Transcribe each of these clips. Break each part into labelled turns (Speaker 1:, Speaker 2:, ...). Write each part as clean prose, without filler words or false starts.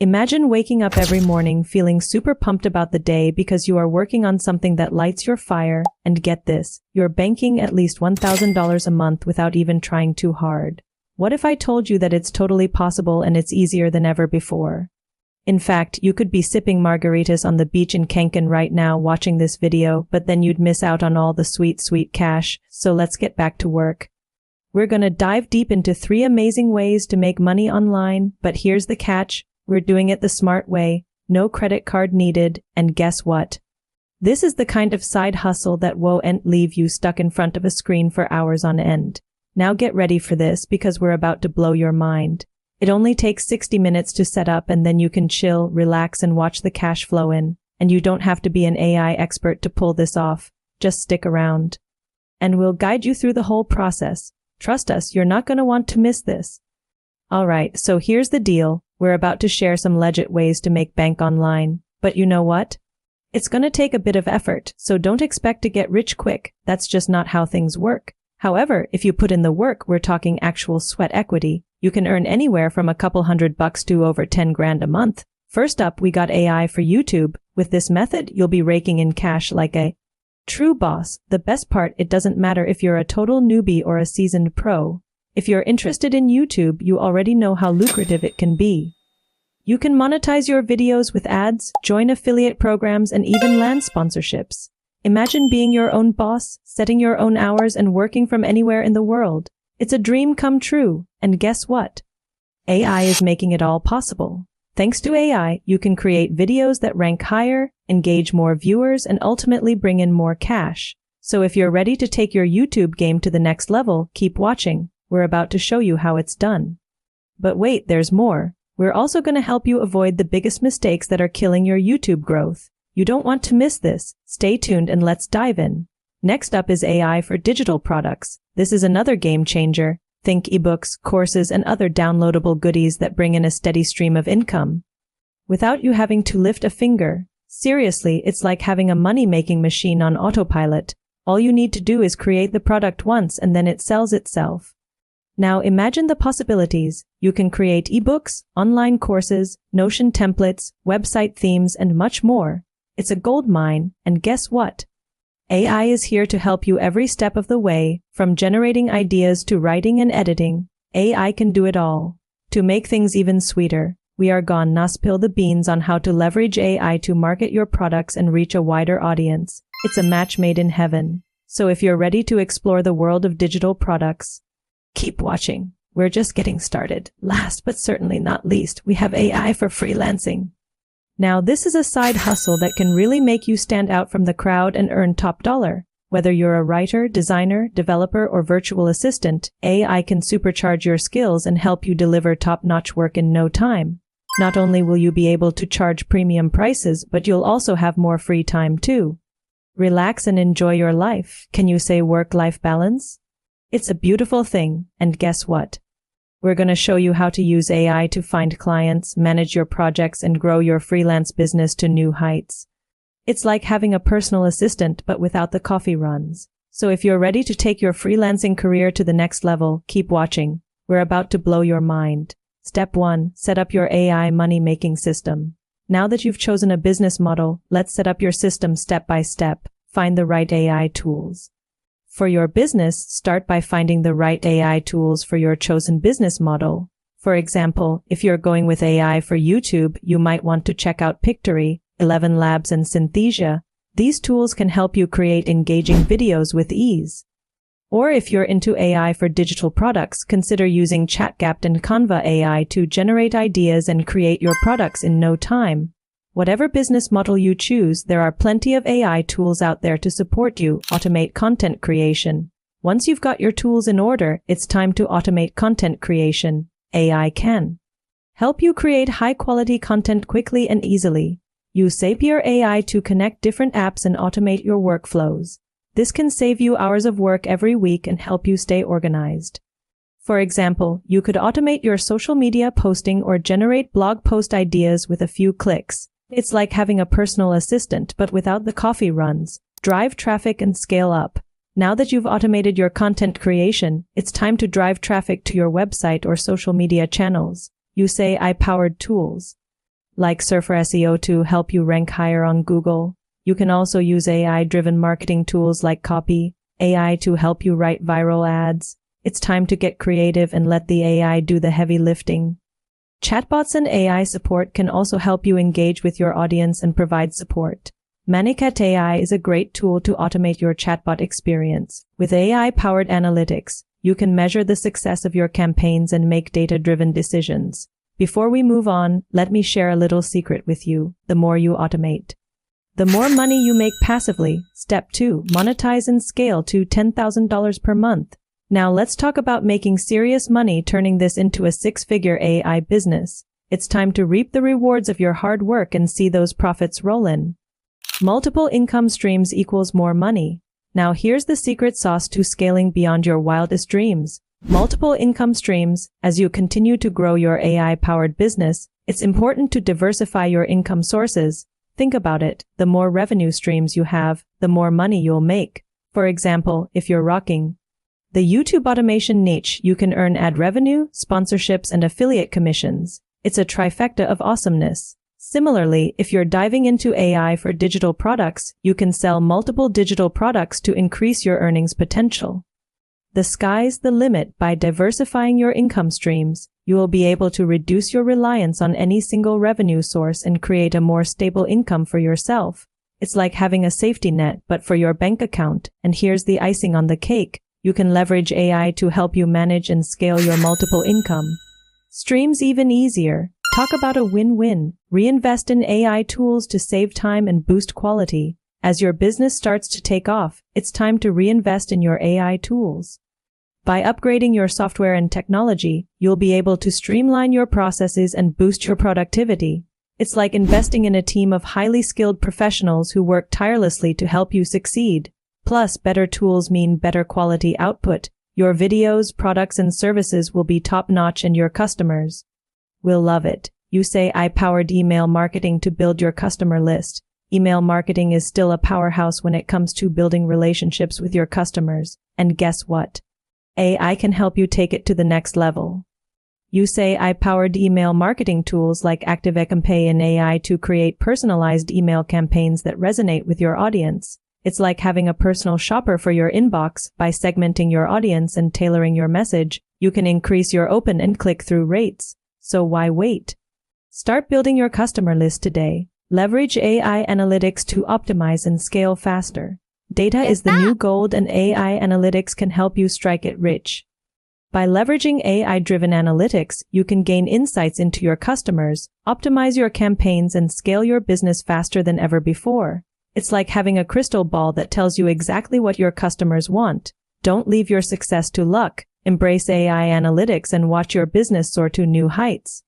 Speaker 1: Imagine waking up every morning feeling super pumped about the day because you are working on something that lights your fire, and get this, you're banking at least $1,000 a month without even trying too hard. What if I told you that it's totally possible and it's easier than ever before? In fact, you could be sipping margaritas on the beach in Cancun right now watching this video, but then you'd miss out on all the sweet, sweet cash, so let's get back to work. We're gonna dive deep into 3 amazing ways to make money online, but here's the catch. We're doing it the smart way, no credit card needed, and guess what? This is the kind of side hustle that won't leave you stuck in front of a screen for hours on end. Now get ready for this because we're about to blow your mind. It only takes 60 minutes to set up and then you can chill, relax, and watch the cash flow in. And you don't have to be an AI expert to pull this off. Just stick around. And we'll guide you through the whole process. Trust us, you're not going to want to miss this. Alright, so here's the deal. We're about to share some legit ways to make bank online. But you know what? It's going to take a bit of effort, so don't expect to get rich quick. That's just not how things work. However, if you put in the work, we're talking actual sweat equity. You can earn anywhere from a couple $100 to over 10 grand a month. First up, we got AI for YouTube. With this method, you'll be raking in cash like a true boss. The best part, it doesn't matter if you're a total newbie or a seasoned pro. If you're interested in YouTube, you already know how lucrative it can be. You can monetize your videos with ads, join affiliate programs, and even land sponsorships. Imagine being your own boss, setting your own hours, and working from anywhere in the world. It's a dream come true. And guess what? AI is making it all possible. Thanks to AI, you can create videos that rank higher, engage more viewers, and ultimately bring in more cash. So if you're ready to take your YouTube game to the next level, keep watching. We're about to show you how it's done. But wait, there's more. We're also going to help you avoid the biggest mistakes that are killing your YouTube growth. You don't want to miss this. Stay tuned and let's dive in. Next up is AI for digital products. This is another game changer. Think ebooks, courses, and other downloadable goodies that bring in a steady stream of income without you having to lift a finger. Seriously, it's like having a money-making machine on autopilot. All you need to do is create the product once and then it sells itself. Now imagine the possibilities. You can create ebooks, online courses, Notion templates, website themes, and much more. It's a goldmine, and guess what? AI is here to help you every step of the way, from generating ideas to writing and editing. AI can do it all. To make things even sweeter, we are gonna spill the beans on how to leverage AI to market your products and reach a wider audience. It's a match made in heaven. So if you're ready to explore the world of digital products, keep watching. We're just getting started. Last but certainly not least, we have AI for freelancing. Now, this is a side hustle that can really make you stand out from the crowd and earn top dollar. Whether you're a writer, designer, developer, or virtual assistant, AI can supercharge your skills and help you deliver top-notch work in no time. Not only will you be able to charge premium prices, but you'll also have more free time too. Relax and enjoy your life. Can you say work-life balance? It's a beautiful thing, and guess what? We're going to show you how to use AI to find clients, manage your projects, and grow your freelance business to new heights. It's like having a personal assistant, but without the coffee runs. So if you're ready to take your freelancing career to the next level, keep watching. We're about to blow your mind. Step 1. Set up your AI money-making system. Now that you've chosen a business model, let's set up your system step by step. Find the right AI tools. For your business, start by finding the right AI tools for your chosen business model. For example, if you're going with AI for YouTube, you might want to check out Pictory, 11 Labs, and Synthesia. These tools can help you create engaging videos with ease. Or if you're into AI for digital products, consider using ChatGPT and Canva AI to generate ideas and create your products in no time. Whatever business model you choose, there are plenty of AI tools out there to support you automate content creation. Once you've got your tools in order, it's time to automate content creation. AI can help you create high-quality content quickly and easily. Use Zapier AI to connect different apps and automate your workflows. This can save you hours of work every week and help you stay organized. For example, you could automate your social media posting or generate blog post ideas with a few clicks. It's like having a personal assistant, but without the coffee runs. Drive traffic and scale up. Now that you've automated your content creation, it's time to drive traffic to your website or social media channels. Use AI-powered tools. like Surfer SEO to help you rank higher on Google. You can also use AI-driven marketing tools like Copy AI to help you write viral ads. It's time to get creative and let the AI do the heavy lifting. Chatbots and AI support can also help you engage with your audience and provide support. Manicat AI is a great tool to automate your chatbot experience. With AI-powered analytics, you can measure the success of your campaigns and make data-driven decisions. Before we move on, let me share a little secret with you. The more you automate, the more money you make passively. Step 2. Monetize and scale to $10,000 per month. Now let's talk about making serious money, turning this into a six-figure AI business. It's time to reap the rewards of your hard work and see those profits roll in. Multiple income streams equals more money. Now here's the secret sauce to scaling beyond your wildest dreams. Multiple income streams. As you continue to grow your AI-powered business, it's important to diversify your income sources. Think about it. The more revenue streams you have, the more money you'll make. For example, if you're rocking the YouTube automation niche, you can earn ad revenue, sponsorships, and affiliate commissions. It's a trifecta of awesomeness. Similarly, if you're diving into AI for digital products, you can sell multiple digital products to increase your earnings potential. The sky's the limit. By diversifying your income streams, you will be able to reduce your reliance on any single revenue source and create a more stable income for yourself. It's like having a safety net, but for your bank account. And here's the icing on the cake. You can leverage AI to help you manage and scale your multiple income streams even easier. Talk about a win-win. Reinvest in AI tools to save time and boost quality. As your business starts to take off, it's time to reinvest in your AI tools. By upgrading your software and technology, you'll be able to streamline your processes and boost your productivity. It's like investing in a team of highly skilled professionals who work tirelessly to help you succeed. Plus, better tools mean better quality output. Your videos, products, and services will be top-notch and your customers will love it. You say I powered email marketing to build your customer list. Email marketing is still a powerhouse when it comes to building relationships with your customers. And guess what? AI can help you take it to the next level. You say I powered email marketing tools like ActiveCampaign and AI to create personalized email campaigns that resonate with your audience. It's like having a personal shopper for your inbox. By segmenting your audience and tailoring your message, you can increase your open and click-through rates. So why wait? Start building your customer list today. Leverage AI analytics to optimize and scale faster. Data is the new gold, and AI analytics can help you strike it rich. By leveraging AI-driven analytics, you can gain insights into your customers, optimize your campaigns, and scale your business faster than ever before. It's like having a crystal ball that tells you exactly what your customers want. Don't leave your success to luck. Embrace AI analytics and watch your business soar to new heights.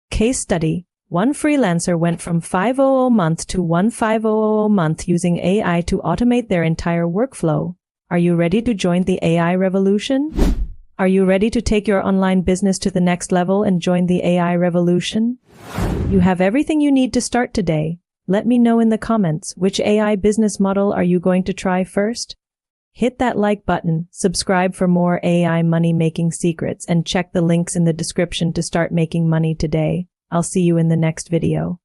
Speaker 1: Case study. One freelancer went from $500 a month to $1,500 a month using AI to automate their entire workflow. Are you ready to join the AI revolution? Are you ready to take your online business to the next level and join the AI revolution? You have everything you need to start today. Let me know in the comments, which AI business model are you going to try first? Hit that like button, subscribe for more AI money-making secrets, and check the links in the description to start making money today. I'll see you in the next video.